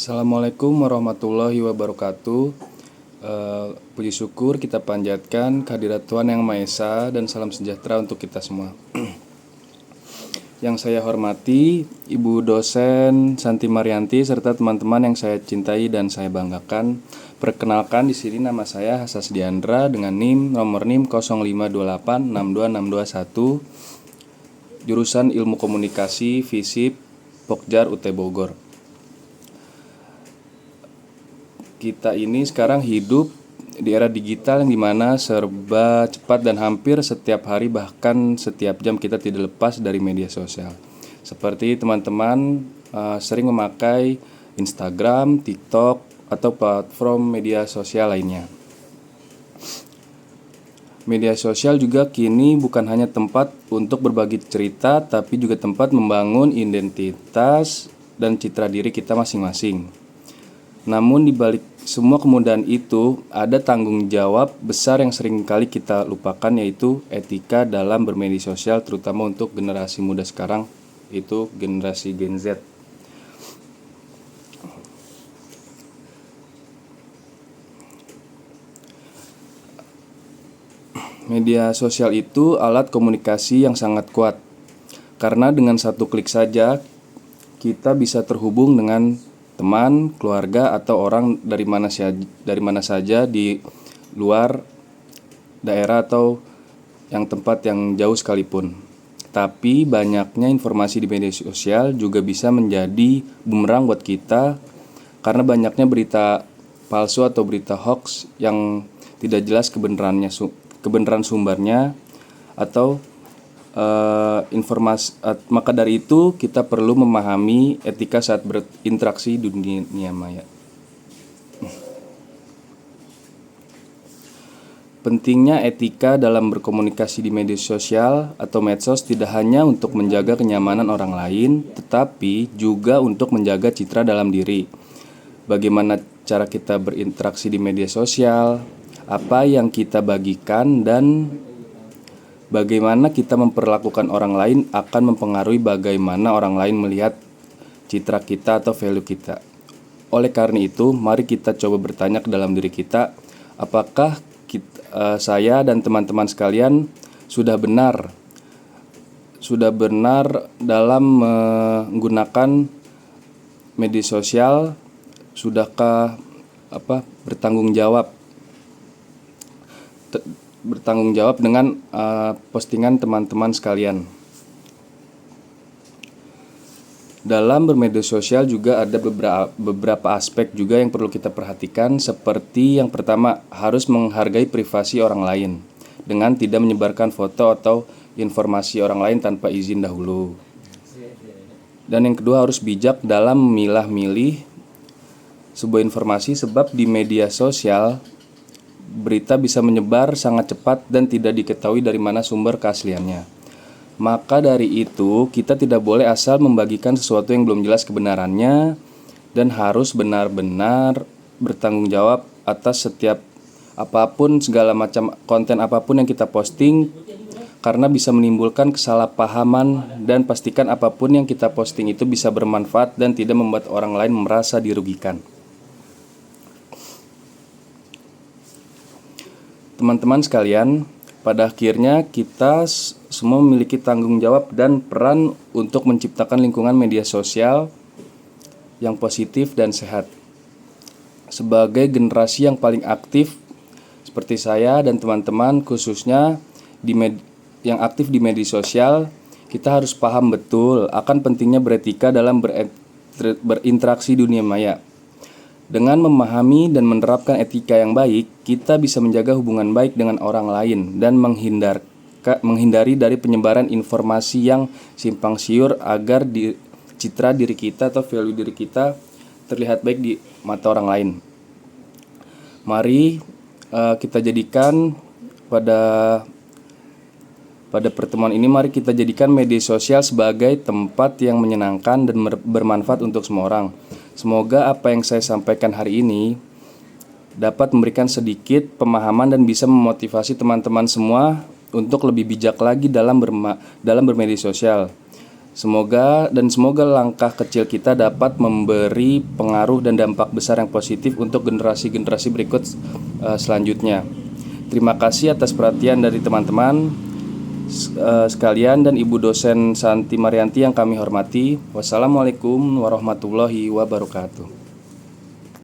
Assalamualaikum warahmatullahi wabarakatuh. Puji syukur kita panjatkan kehadirat Tuhan Yang Maha Esa dan salam sejahtera untuk kita semua. Yang saya hormati Ibu dosen Santi Marianti serta teman-teman yang saya cintai dan saya banggakan. Perkenalkan, di sini nama saya Hasas Diandra dengan nomor NIM 058622621, jurusan Ilmu Komunikasi FISIP Pokjar UT Bogor. Kita ini sekarang hidup di era digital yang dimana serba cepat dan hampir setiap hari bahkan setiap jam kita tidak lepas dari media sosial. Seperti teman-teman sering memakai Instagram, TikTok, atau platform media sosial lainnya. Media sosial juga kini bukan hanya tempat untuk berbagi cerita, tapi juga tempat membangun identitas dan citra diri kita masing-masing. Namun di balik semua kemudahan itu, ada tanggung jawab besar yang sering kali kita lupakan, yaitu etika dalam bermedia sosial, terutama untuk generasi muda sekarang, itu generasi Gen Z. Media sosial itu alat komunikasi yang sangat kuat, karena dengan satu klik saja kita bisa terhubung dengan teman, keluarga, atau orang dari mana saja di luar daerah atau tempat yang jauh sekalipun. Tapi banyaknya informasi di media sosial juga bisa menjadi bumerang buat kita, karena banyaknya berita palsu atau berita hoax yang tidak jelas kebenaran sumbernya atau informasi. Maka dari itu kita perlu memahami etika saat berinteraksi di dunia maya. Pentingnya etika dalam berkomunikasi di media sosial atau medsos tidak hanya untuk menjaga kenyamanan orang lain, tetapi juga untuk menjaga citra dalam diri. Bagaimana cara kita berinteraksi di media sosial, apa yang kita bagikan, dan bagaimana kita memperlakukan orang lain akan mempengaruhi bagaimana orang lain melihat citra kita atau value kita. Oleh karena itu, mari kita coba bertanya ke dalam diri kita, apakah saya dan teman-teman sekalian sudah benar dalam menggunakan media sosial? Sudahkah bertanggung jawab dengan postingan teman-teman sekalian? Dalam bermedia sosial juga ada beberapa aspek juga yang perlu kita perhatikan, seperti yang pertama, harus menghargai privasi orang lain dengan tidak menyebarkan foto atau informasi orang lain tanpa izin dahulu. Dan yang kedua, harus bijak dalam memilah-milih sebuah informasi, sebab di media sosial berita bisa menyebar sangat cepat dan tidak diketahui dari mana sumber keasliannya. Maka dari itu, kita tidak boleh asal membagikan sesuatu yang belum jelas kebenarannya, dan harus benar-benar bertanggung jawab atas setiap segala macam konten apapun yang kita posting, karena bisa menimbulkan kesalahpahaman. Dan pastikan apapun yang kita posting itu bisa bermanfaat dan tidak membuat orang lain merasa dirugikan. Teman-teman sekalian, pada akhirnya kita semua memiliki tanggung jawab dan peran untuk menciptakan lingkungan media sosial yang positif dan sehat. Sebagai generasi yang paling aktif seperti saya dan teman-teman, khususnya yang aktif di media sosial, kita harus paham betul akan pentingnya beretika dalam berinteraksi dunia maya. Dengan memahami dan menerapkan etika yang baik, kita bisa menjaga hubungan baik dengan orang lain dan menghindari dari penyebaran informasi yang simpang siur, agar citra diri kita atau value diri kita terlihat baik di mata orang lain. Mari kita jadikan pada pertemuan ini, mari kita jadikan media sosial sebagai tempat yang menyenangkan dan bermanfaat untuk semua orang. Semoga apa yang saya sampaikan hari ini dapat memberikan sedikit pemahaman dan bisa memotivasi teman-teman semua untuk lebih bijak lagi dalam bermedia sosial. Semoga langkah kecil kita dapat memberi pengaruh dan dampak besar yang positif untuk generasi-generasi berikut selanjutnya. Terima kasih atas perhatian dari teman-teman sekalian dan Ibu dosen Santi Marianti yang kami hormati. Wassalamualaikum warahmatullahi wabarakatuh.